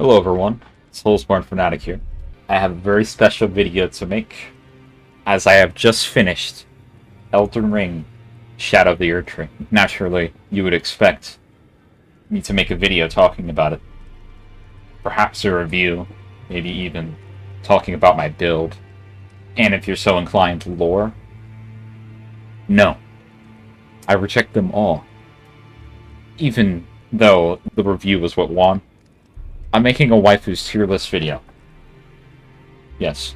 Hello everyone, SoulsBorneFanatic here. I have a very special video to make, as I have just finished Elden Ring, Shadow of the Erdtree. Naturally, you would expect me to make a video talking about it. Perhaps a review, maybe even talking about my build, and if you're so inclined, lore. No. I reject them all. Even though the review was what won. I'm making a Waifus tier list video. Yes.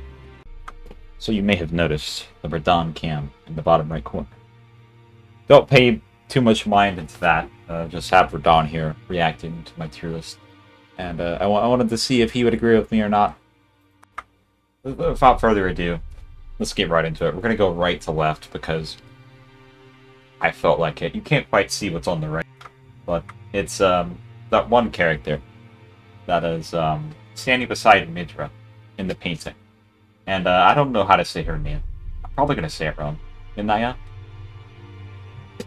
So you may have noticed the Rellana cam in the bottom right corner. Don't pay too much mind into that. Just have Rellana here reacting to my tier list. And I wanted to see if he would agree with me or not. Without further ado, let's get right into it. We're going to go right to left because I felt like it. You can't quite see what's on the right. But it's that one character that is standing beside Metyr in the painting. And I don't know how to say her name. I'm probably going to say it wrong. Nanaya?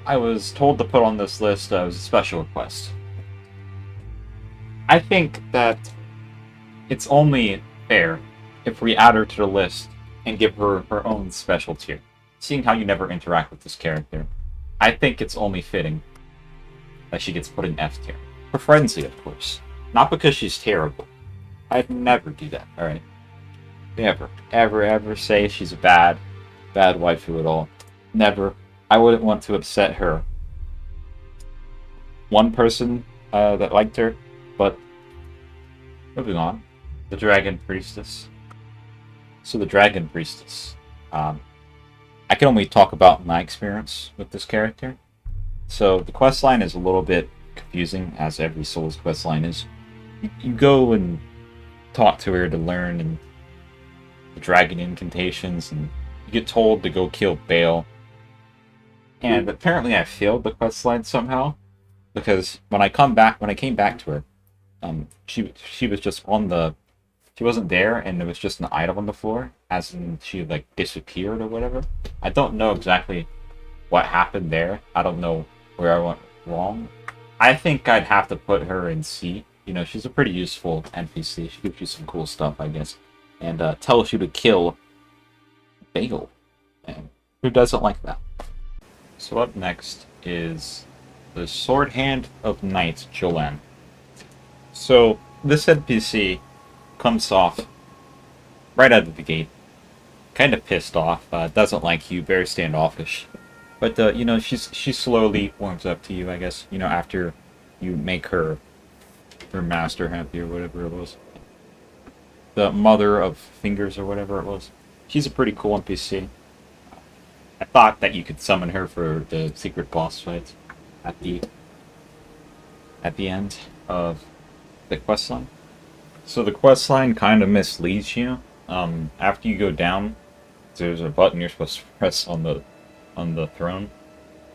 I was told to put on this list as a special request. I think that it's only fair if we add her to the list and give her her own special tier. Seeing how you never interact with this character, I think it's only fitting that she gets put in F tier. For frenzy, of course. Not because she's terrible. I'd never do that, alright? Never, ever say she's a bad waifu at all. Never. I wouldn't want to upset her. One person that liked her, but moving on. The Dragon Priestess. So the Dragon Priestess. I can only talk about my experience with this character. So the questline is a little bit confusing, as every Souls questline is. You go and talk to her to learn and the dragon incantations, and you get told to go kill Baal. And apparently I failed the questline somehow, because when I came back to her, she was just on the, she wasn't there, and there was just an item on the floor, as in she like disappeared or whatever. I don't know exactly what happened there. I don't know where I went wrong. I think I'd have to put her in C. You know, she's a pretty useful NPC. She gives you some cool stuff, I guess. And tells you to kill Baal. And who doesn't like that? So up next is the Sword Hand of Night Jolan. So this NPC comes off right out of the gate. Kind of pissed off. Doesn't like you. Very standoffish. But, you know, she slowly warms up to you, I guess. You know, after you make her master happy or whatever it was. The Mother of Fingers or whatever it was. She's a pretty cool NPC. I thought that you could summon her for the secret boss fight at the end of the questline. So the questline kind of misleads you. After you go down, there's a button you're supposed to press on the throne,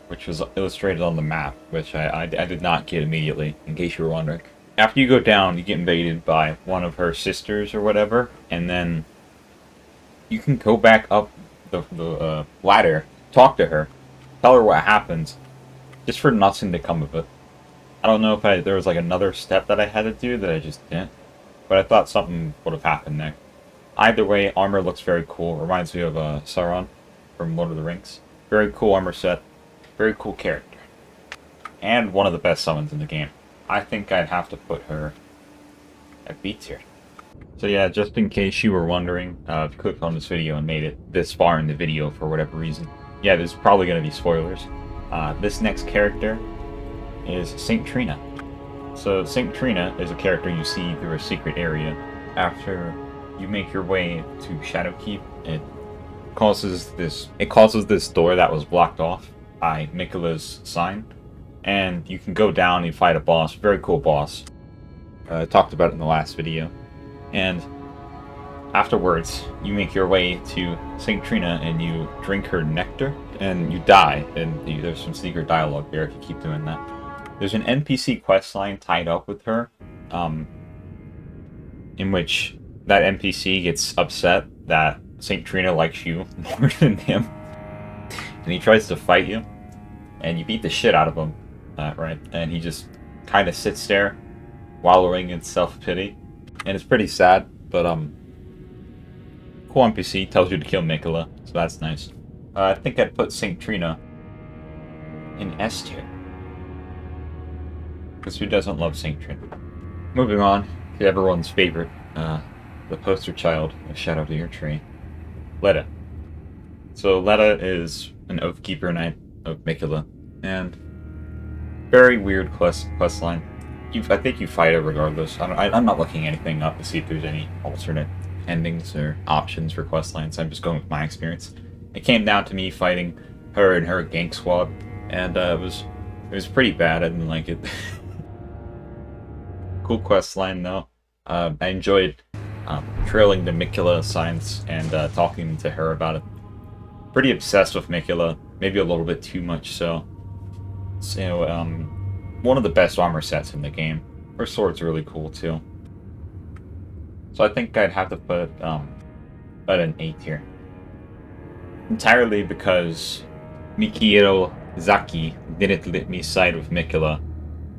which was illustrated on the map, which I did not get immediately, in case you were wondering. After you go down, you get invaded by one of her sisters or whatever, and then you can go back up the ladder, talk to her, tell her what happens, just for nothing to come of it. I don't know if there was like another step that I had to do that I just didn't, but I thought something would have happened there. Either way, armor looks very cool. Reminds me of Sauron from Lord of the Rings. Very cool armor set, very cool character, and one of the best summons in the game. I think I'd have to put her at B tier. So yeah, just in case you were wondering, if you clicked on this video and made it this far in the video for whatever reason, yeah, there's probably going to be spoilers. This next character is Saint Trina. So Saint Trina is a character you see through a secret area. After you make your way to Shadowkeep, it causes this door that was blocked off by Miquella's sign. And you can go down and fight a boss. Very cool boss. I talked about it in the last video. And afterwards, you make your way to Saint Trina and you drink her nectar. And you die. And there's some secret dialogue there if you keep doing that. There's an NPC questline tied up with her. In which that NPC gets upset that Saint Trina likes you more than him. And he tries to fight you. And you beat the shit out of him. Right? And he just kind of sits there, wallowing in self-pity. and it's pretty sad, but cool NPC, tells you to kill Miquella, so that's nice. I think I'd put Saint Trina in S tier, because who doesn't love Saint Trina? Moving on to everyone's favorite, the poster child of Shadow of the Erdtree, Leda. So Leda is an Oathkeeper Knight of Miquella, and very weird quest line. I think you fight it regardless. I'm not looking anything up to see if there's any alternate endings or options for quest lines. I'm just going with my experience. It came down to me fighting her and her gank squad, and it was pretty bad. I didn't like it. Cool quest line though. I enjoyed trailing the Miquella signs and talking to her about it. Pretty obsessed with Miquella, maybe a little bit too much so. So, one of the best armor sets in the game. Her sword's really cool too. So I think I'd have to put at an 8 here. Entirely because Miquella Zaki didn't let me side with Miquella.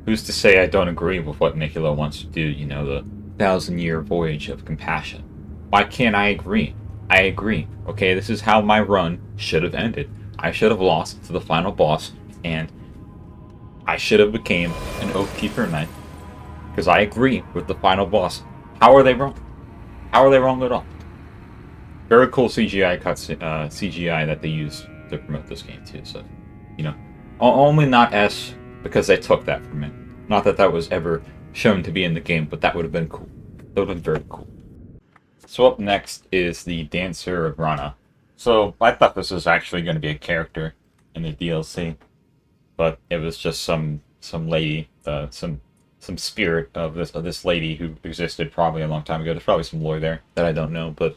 Who's to say I don't agree with what Miquella wants to do, you know, the 1,000-year voyage of compassion? Why can't I agree? I agree. Okay, this is how my run should have ended. I should have lost to the final boss, and I should have became an Oathkeeper Knight. Because I agree with the final boss. How are they wrong? How are they wrong at all? Very cool CGI cuts, CGI that they use to promote this game too. So, you know, only not S because they took that from it. Not that that was ever shown to be in the game, but that would have been cool. That would have been very cool. So up next is the Dancer of Ranah. So I thought this was actually going to be a character in the DLC, but it was just some lady, some spirit of this lady who existed probably a long time ago. There's probably some lore there that I don't know, but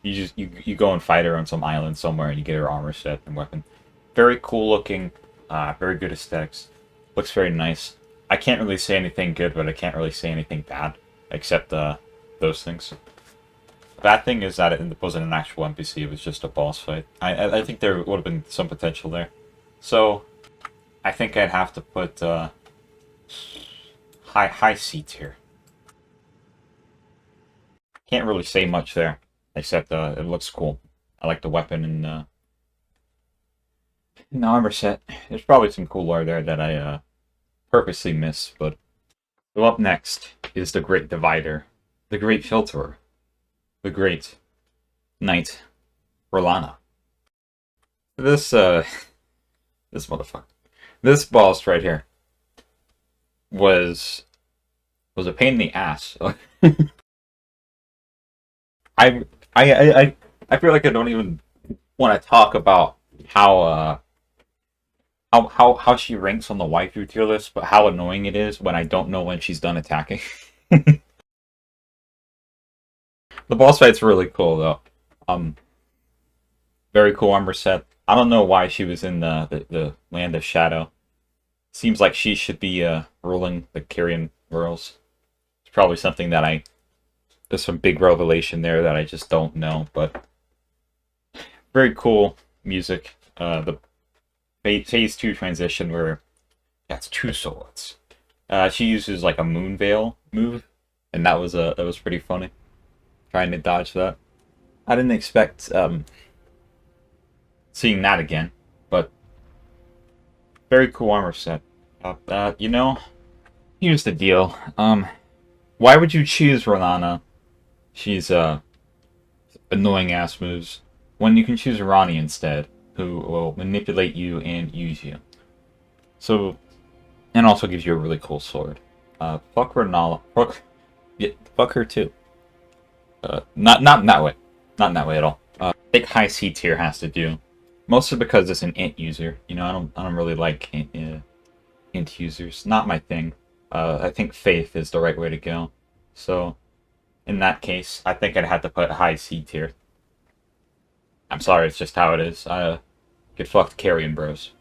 you go and fight her on some island somewhere and you get her armor set and weapon. Very cool looking, very good aesthetics. Looks very nice. I can't really say anything good, but I can't really say anything bad, except those things. Bad thing is that it wasn't an actual NPC, it was just a boss fight. I think there would have been some potential there. So, I think I'd have to put high C tier. Can't really say much there, except it looks cool. I like the weapon and the armor set. There's probably some cool lore there that I purposely missed, but... So up next is the Great Divider, the Great Filterer, the Great Knight, Rellana. This motherfucker. This boss right here was a pain in the ass. I feel like I don't even want to talk about how she ranks on the waifu tier list, but how annoying it is when I don't know when she's done attacking. The boss fight's really cool though. Very cool armor set. I don't know why she was in the Land of Shadow. Seems like she should be ruling the Kyrian worlds. It's probably something that there's some big revelation there that I just don't know, but very cool music. The Phase 2 transition where that's 2 swords. She uses like a moon veil move, and that was pretty funny. Trying to dodge that. I didn't expect seeing that again, but very cool armor set. You know, here's the deal. Why would you choose Rellana? She's annoying ass moves when you can choose Ranah instead, who will manipulate you and use you. So, and also gives you a really cool sword. Fuck Rellana. Fuck her too. Not in that way. Not in that way at all. I think high C tier has to do. Mostly because it's an int user. You know, I don't really like int users. Not my thing. I think faith is the right way to go. So, in that case, I think I'd have to put high C tier. I'm sorry, it's just how it is. Get fucked, carrion bros.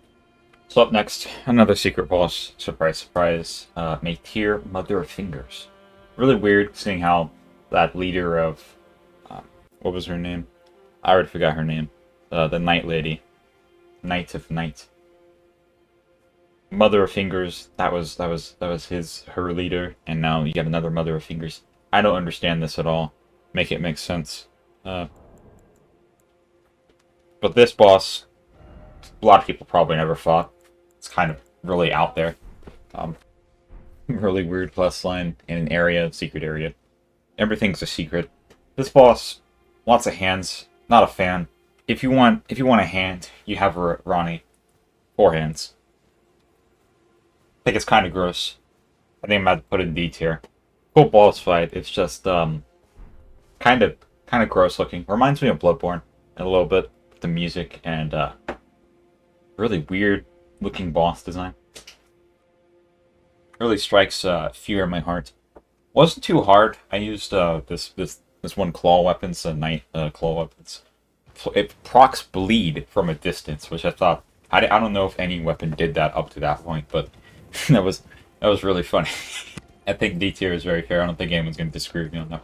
So up next, another secret boss. Surprise, surprise. Metyr, Mother of Fingers. Really weird seeing how that leader of... what was her name? I already forgot her name. The Night Lady. Knight of Night. Mother of Fingers, that was her leader, and now you got another Mother of Fingers. I don't understand this at all. Make it make sense. But this boss, a lot of people probably never fought. It's kind of really out there. Um, really weird quest line in an area, secret area. Everything's a secret. This boss, lots of hands. Not a fan. If you want a hand, you have Ranah. 4 hands. I think it's kind of gross. I think I'm about to put it in D tier. Cool boss fight. It's just kind of gross looking. Reminds me of Bloodborne a little bit. The music and really weird looking boss design. Really strikes fear in my heart. Wasn't too hard. I used this one claw weapons, Night claw weapons. It procs bleed from a distance, which I thought I don't know if any weapon did that up to that point, but that was really funny. I think D tier is very fair. I don't think anyone's going to disagree with me on that.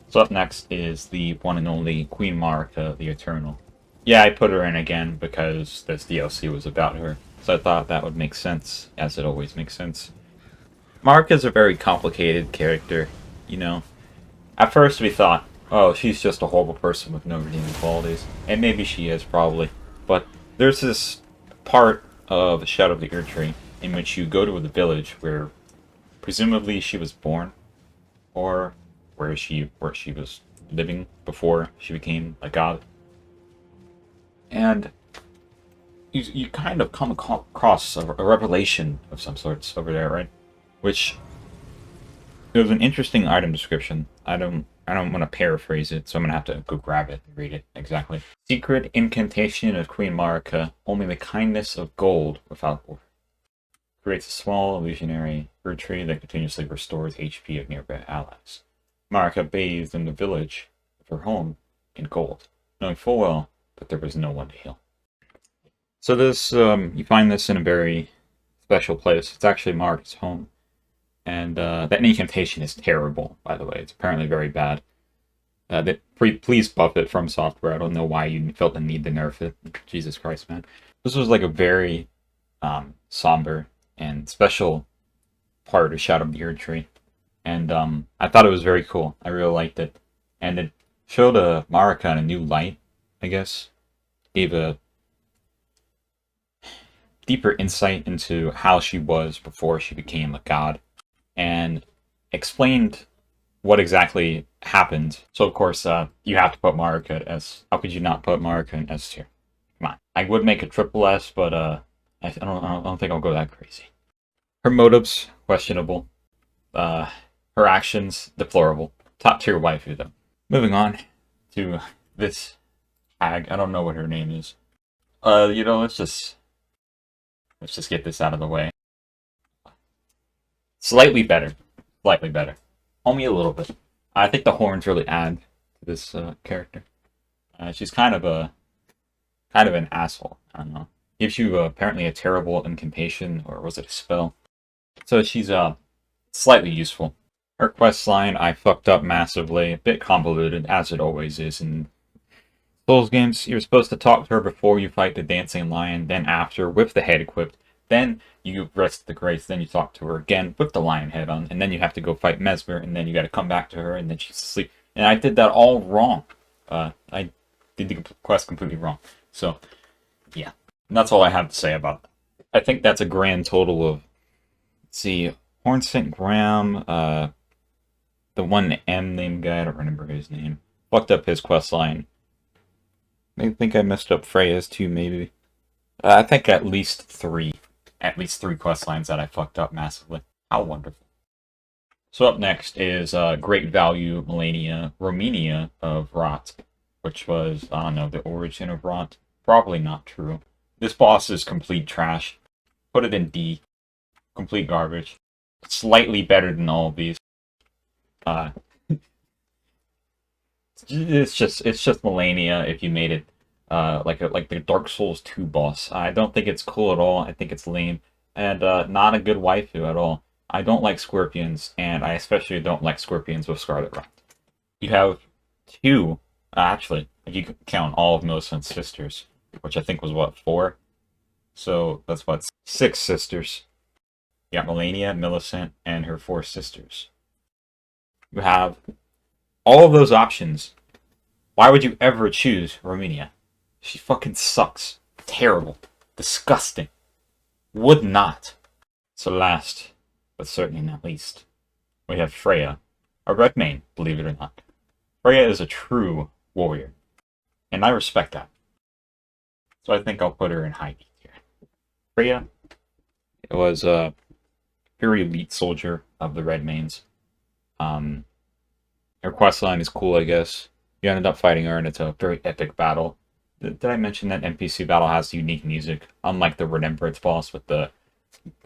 So up next is the one and only Queen Marika, the Eternal. Yeah, I put her in again because this DLC was about her, so I thought that would make sense, as it always makes sense. Marika's a very complicated character, you know. At first we thought, oh, she's just a horrible person with no redeeming qualities. And maybe she is, probably. But there's this part of Shadow of the Erdtree in which you go to the village where presumably she was born, or where she was living before she became a god. And you kind of come across a revelation of some sorts over there, right? Which, there's an interesting item description. I don't want to paraphrase it, so I'm going to have to go grab it and read it exactly. Secret incantation of Queen Marika, only the kindness of gold without war. Creates a small illusionary Erdtree that continuously restores HP of nearby allies. Marika bathed in the village of her home in gold, knowing full well that there was no one to heal. So this, you find this in a very special place. It's actually Marika's home. And that incantation is terrible, by the way. It's apparently very bad. Please buff it from software. I don't know why you felt the need to nerf it. Jesus Christ, man. This was like a very somber and special part of Shadow of the Erdtree. And I thought it was very cool. I really liked it. And it showed Marika in a new light, I guess. Gave a deeper insight into how she was before she became a god. And explained what exactly happened. So of course, you have to put Marika at S. How could you not put Marika in S tier? Come on. I would make a triple S, but I don't think I'll go that crazy. Her motives, questionable. Her actions, deplorable. Top tier waifu though. Moving on to this hag. I don't know what her name is. Let's just get this out of the way. Slightly better. Slightly better. Only a little bit. I think the horns really add to this character. She's kind of an asshole. I don't know. Gives you apparently a terrible incantation, or was it a spell? So she's slightly useful. Her quest line I fucked up massively. A bit convoluted, as it always is in Souls games. You're supposed to talk to her before you fight the dancing lion, then after with the head equipped. Then you rest the grace, then you talk to her again with the lion head on, and then you have to go fight Mesmer, and then you got to come back to her, and then she's asleep. And I did that all wrong. I did the quest completely wrong. So, yeah. And that's all I have to say about that. I think that's a grand total of, let's see, Hornscent Graham, the one M name guy, I don't remember his name. Fucked up his quest line. I think I messed up Freyja's too, maybe. I think at least three quest lines that I fucked up massively. How wonderful. So up next is Great Value Millennia Romina of Rot, which was, I don't know, the origin of Rot. Probably not true. This boss is complete trash. Put it in D. Complete garbage. Slightly better than all of these. It's just Millennia if you made it like the Dark Souls 2 boss. I don't think it's cool at all. I think it's lame. And not a good waifu at all. I don't like scorpions, and I especially don't like scorpions with Scarlet Rot. You have two, actually, if you count all of Millicent's sisters, which I think was, what, 4? So that's, what, 6 sisters. You got Millennia, Millicent, and her 4 sisters. You have all of those options. Why would you ever choose Romina? She fucking sucks. Terrible. Disgusting. Would not. So last, but certainly not least, we have Freyja, a Redmane, believe it or not. Freyja is a true warrior, and I respect that. So I think I'll put her in high D tier. Freyja was a very elite soldier of the Redmanes. Her questline is cool, I guess. You ended up fighting her, and it's a very epic battle. Did I mention that NPC battle has unique music? Unlike the Remembrance boss with the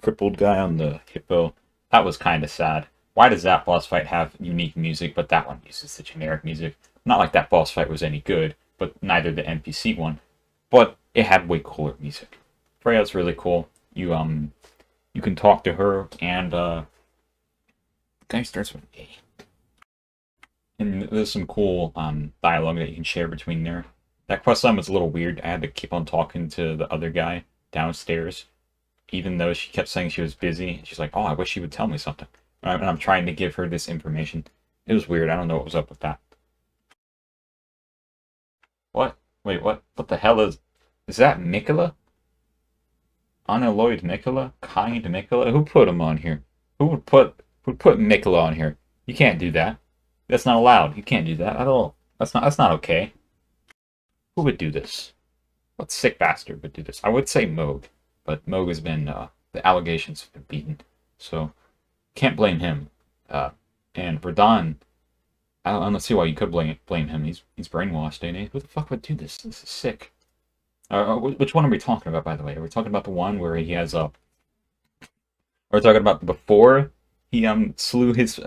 crippled guy on the hippo. That was kind of sad. Why does that boss fight have unique music, but that one uses the generic music? Not like that boss fight was any good, but neither the NPC one. But it had way cooler music. Freyja's really cool. You can talk to her, and the guy starts with A. And there's some cool dialogue that you can share between there. That questline was a little weird. I had to keep on talking to the other guy downstairs, even though she kept saying she was busy. She's like, "Oh, I wish she would tell me something." And I'm trying to give her this information. It was weird. I don't know what was up with that. What? Wait, what? What the hell is that Miquella? Unalloyed Miquella? Kind Miquella? Who put him on here? Who would put Miquella on here? You can't do that. That's not allowed. You can't do that at all. That's not okay. Who would do this? What sick bastard would do this? I would say Moog, but Moog has been the allegations have been beaten, so can't blame him. And Radon, I don't see why you could blame him. He's brainwashed, ain't he? Who the fuck would do this? This is sick. Which one are we talking about, by the way? Are we talking about the one where he has Are we talking about before he slew his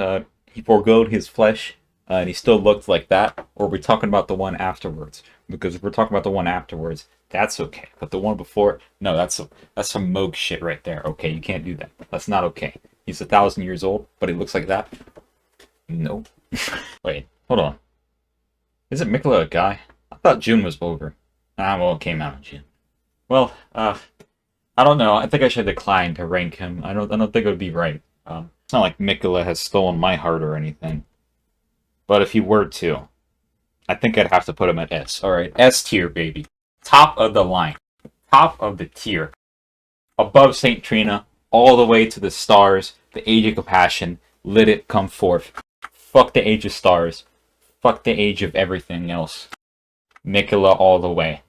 he foregoed his flesh and he still looked like that, or are we talking about the one afterwards? Because if we're talking about the one afterwards, that's okay. But the one before, no, that's some Moog shit right there. Okay, you can't do that. That's not okay. He's 1,000 years old, but he looks like that. No. Wait, hold on. Is it Miquella a guy? I thought June was over. Well, it came out in June. Well, I don't know. I think I should decline to rank him. I don't think it would be right. It's not like Miquella has stolen my heart or anything. But if he were to, I think I'd have to put him at S. Alright, S tier, baby. Top of the line. Top of the tier. Above Saint Trina, all the way to the stars, the age of compassion, let it come forth. Fuck the age of stars. Fuck the age of everything else. Miquella all the way.